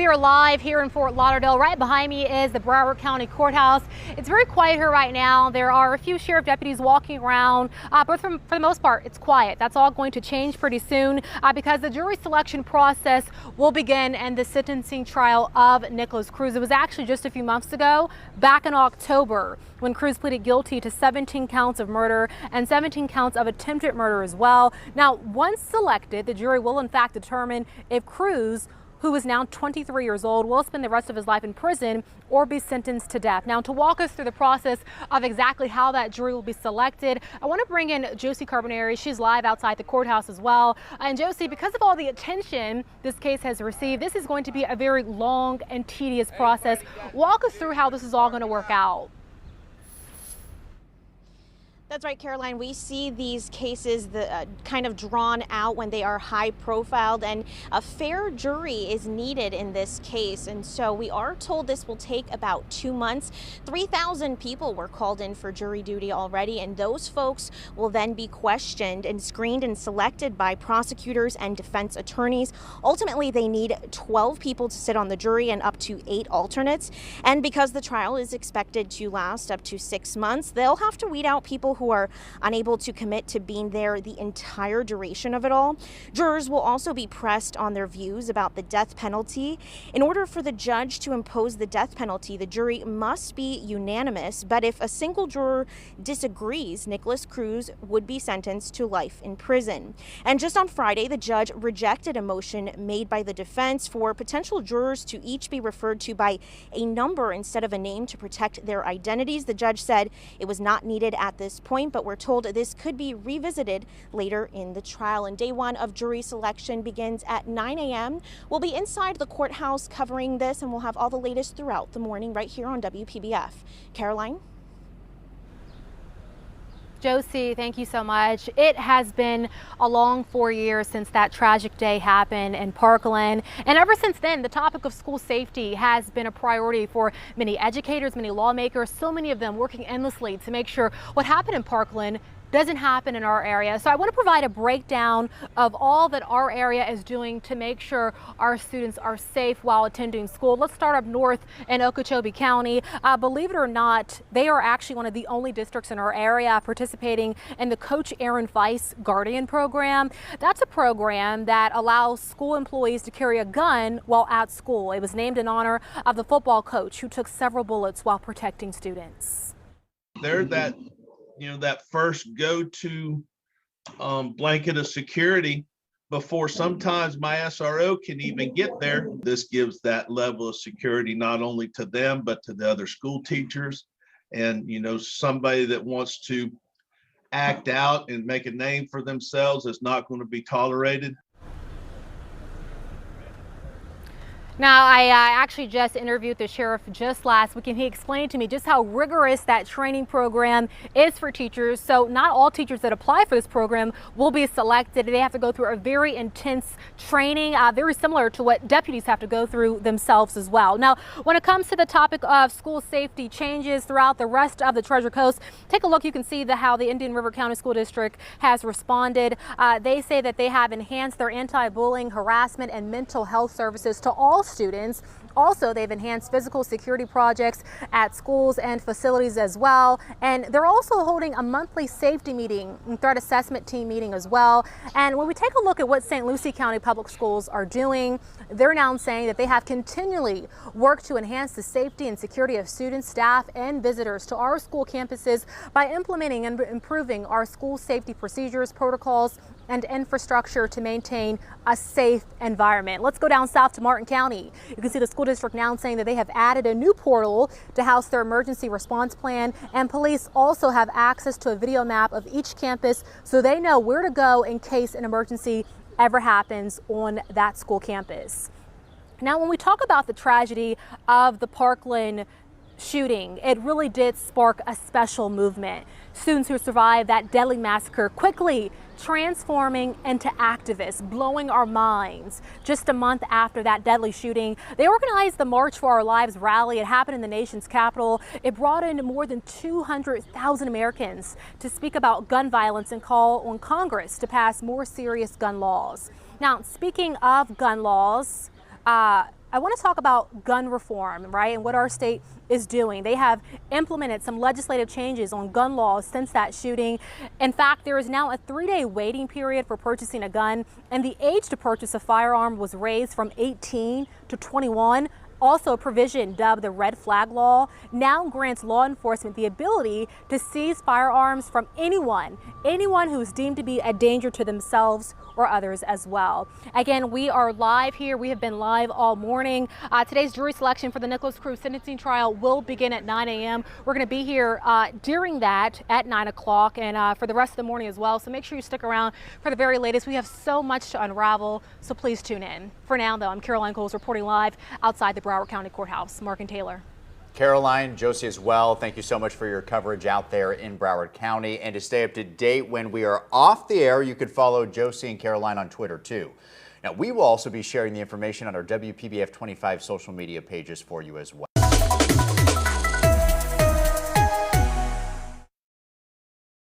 We are live here in Fort Lauderdale. Right behind me is the Broward County Courthouse. It's very quiet here right now. There are a few sheriff deputies walking around, but for the most part, it's quiet. That's all going to change pretty soon because the jury selection process will begin and the sentencing trial of Nikolas Cruz. It was actually just a few months ago, back in October, when Cruz pleaded guilty to 17 counts of murder and 17 counts of attempted murder as well. Now, once selected, the jury will in fact determine if Cruz, who is now 23 years old, will spend the rest of his life in prison or be sentenced to death. Now, to walk us through the process of exactly how that jury will be selected, I want to bring in Josie Carbonari. She's live outside the courthouse as well. And Josie, because of all the attention this case has received, this is going to be a very long and tedious process. Walk us through how this is all going to work out. That's right, Caroline. We see these cases kind of drawn out when they are high profiled, and a fair jury is needed in this case. And so we are told this will take about 2 months. 3,000 people were called in for jury duty already, and those folks will then be questioned and screened and selected by prosecutors and defense attorneys. Ultimately, they need 12 people to sit on the jury and up to 8 alternates. And because the trial is expected to last up to 6 months, they'll have to weed out people who are unable to commit to being there the entire duration of it all. Jurors will also be pressed on their views about the death penalty. In order for the judge to impose the death penalty, the jury must be unanimous, but if a single juror disagrees, Nikolas Cruz would be sentenced to life in prison. And just on Friday, the judge rejected a motion made by the defense for potential jurors to each be referred to by a number instead of a name to protect their identities. The judge said it was not needed at this point, but we're told this could be revisited later in the trial. And day one of jury selection begins at 9 a.m. We'll be inside the courthouse covering this, and we'll have all the latest throughout the morning right here on WPBF. Caroline? Josie, thank you so much. It has been a long 4 years since that tragic day happened in Parkland. And ever since then, the topic of school safety has been a priority for many educators, many lawmakers, so many of them working endlessly to make sure what happened in Parkland doesn't happen in our area. So I want to provide a breakdown of all that our area is doing to make sure our students are safe while attending school. Let's start up north in Okeechobee County. Believe it or not, they are actually one of the only districts in our area participating in the Coach Aaron Weiss Guardian Program. That's a program that allows school employees to carry a gun while at school. It was named in honor of the football coach who took several bullets while protecting students. They're that first go-to blanket of security before sometimes my SRO can even get there. This gives that level of security not only to them, but to the other school teachers. And, somebody that wants to act out and make a name for themselves is not going to be tolerated. Now, I actually just interviewed the sheriff just last week, and he explained to me just how rigorous that training program is for teachers. So not all teachers that apply for this program will be selected. They have to go through a very intense training, very similar to what deputies have to go through themselves as well. Now, when it comes to the topic of school safety changes throughout the rest of the Treasure Coast, take a look. You can see how the Indian River County School District has responded. They say that they have enhanced their anti-bullying, harassment, and mental health services to all students. Also, they've enhanced physical security projects at schools and facilities as well. And they're also holding a monthly safety meeting and threat assessment team meeting as well. And when we take a look at what St. Lucie County Public Schools are doing, they're now saying that they have continually worked to enhance the safety and security of students, staff, and visitors to our school campuses by implementing and improving our school safety procedures, protocols, and infrastructure to maintain a safe environment. Let's go down south to Martin County. You can see the school district now saying that they have added a new portal to house their emergency response plan, and police also have access to a video map of each campus so they know where to go in case an emergency ever happens on that school campus. Now, when we talk about the tragedy of the Parkland shooting, it really did spark a special movement. Students who survived that deadly massacre quickly transforming into activists, blowing our minds. Just a month after that deadly shooting, they organized the March for Our Lives rally. It happened in the nation's capital. It brought in more than 200,000 Americans to speak about gun violence and call on Congress to pass more serious gun laws. Now, speaking of gun laws, I want to talk about gun reform, right, and what our state is doing. They have implemented some legislative changes on gun laws since that shooting. In fact, there is now a 3-day waiting period for purchasing a gun, and the age to purchase a firearm was raised from 18 to 21. Also, a provision dubbed the Red Flag Law now grants law enforcement the ability to seize firearms from anyone who is deemed to be a danger to themselves or others as well. Again, we are live here. We have been live all morning. Today's jury selection for the Nikolas Cruz sentencing trial will begin at 9 a.m. We're going to be here during that at 9 o'clock and for the rest of the morning as well. So make sure you stick around for the very latest. We have so much to unravel, so please tune in. For now, though, I'm Caroline Coles reporting live outside the Broward County Courthouse. Mark and Taylor. Caroline, Josie as well, thank you so much for your coverage out there in Broward County. And to stay up to date when we are off the air, you could follow Josie and Caroline on Twitter too. Now, we will also be sharing the information on our WPBF 25 social media pages for you as well.